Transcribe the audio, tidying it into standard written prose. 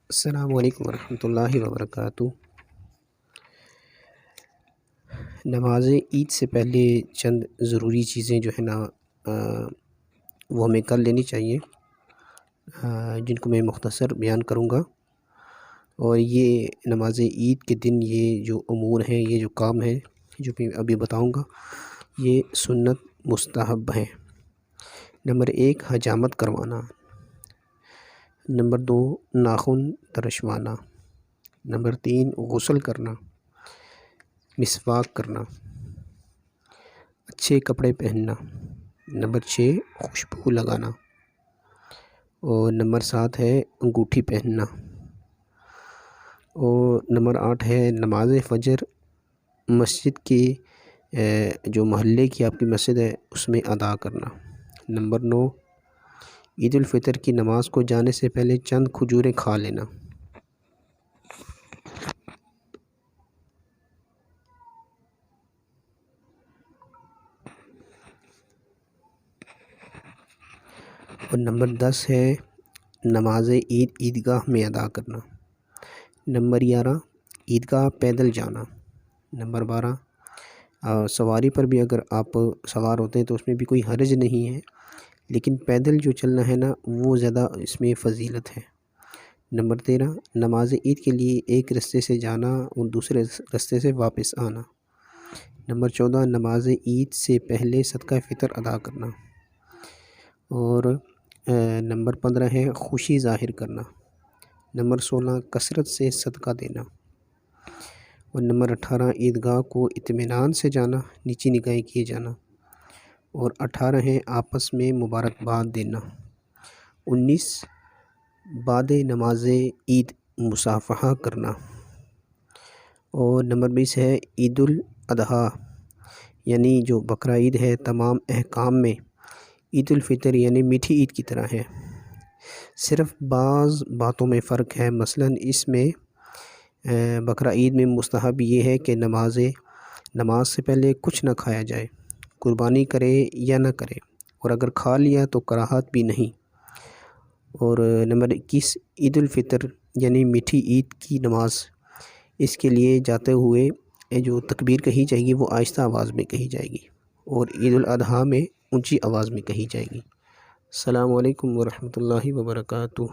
السلام علیکم ورحمۃ اللہ وبرکاتہ۔ نماز عید سے پہلے چند ضروری چیزیں جو ہے نا وہ ہمیں کر لینی چاہیے، جن کو میں مختصر بیان کروں گا۔ اور یہ نماز عید کے دن یہ جو امور ہیں، یہ جو کام ہیں جو میں ابھی بتاؤں گا، یہ سنت مستحب ہیں۔ نمبر 1 حجامت کروانا، نمبر 2 ناخن ترشوانا، نمبر 3 غسل کرنا، مسواک کرنا، اچھے کپڑے پہننا، نمبر 6 خوشبو لگانا، اور نمبر 7 ہے انگوٹھی پہننا، اور نمبر 8 ہے نماز فجر مسجد کی جو محلے کی آپ کی مسجد ہے اس میں ادا کرنا۔ نمبر 9 عید الفطر کی نماز کو جانے سے پہلے چند کھجوریں کھا لینا۔ اور نمبر 10 ہے نماز عید عیدگاہ میں ادا کرنا۔ نمبر 11 عیدگاہ پیدل جانا۔ نمبر 12 سواری پر بھی اگر آپ سوار ہوتے ہیں تو اس میں بھی کوئی حرج نہیں ہے، لیکن پیدل جو چلنا ہے نا وہ زیادہ اس میں فضیلت ہے۔ نمبر 13 نماز عید کے لیے ایک رستے سے جانا اور دوسرے رستے سے واپس آنا۔ نمبر 14 نماز عید سے پہلے صدقہ فطر ادا کرنا۔ اور نمبر 15 ہے خوشی ظاہر کرنا۔ نمبر 16 کثرت سے صدقہ دینا۔ اور نمبر 18 عیدگاہ کو اطمینان سے جانا، نیچی نگاہیں کیے جانا۔ اور 18 ہے آپس میں مبارکباد دینا۔ 19 بعد نماز عید مصافحہ کرنا۔ اور نمبر 20 ہے عید الاضحیٰ، یعنی جو بقرہ عید ہے تمام احکام میں عید الفطر یعنی میٹھی عید کی طرح ہے، صرف بعض باتوں میں فرق ہے۔ مثلاً اس میں بقرہ عید میں مستحب یہ ہے کہ نماز سے پہلے کچھ نہ کھایا جائے، قربانی کرے یا نہ کرے، اور اگر کھا لیا تو کراہت بھی نہیں۔ اور نمبر 21 عید الفطر یعنی میٹھی عید کی نماز، اس کے لیے جاتے ہوئے جو تکبیر کہی جائے گی وہ آہستہ آواز میں کہی جائے گی، اور عید الاضحیٰ میں اونچی آواز میں کہی جائے گی۔ السلام علیکم ورحمۃ اللہ وبرکاتہ۔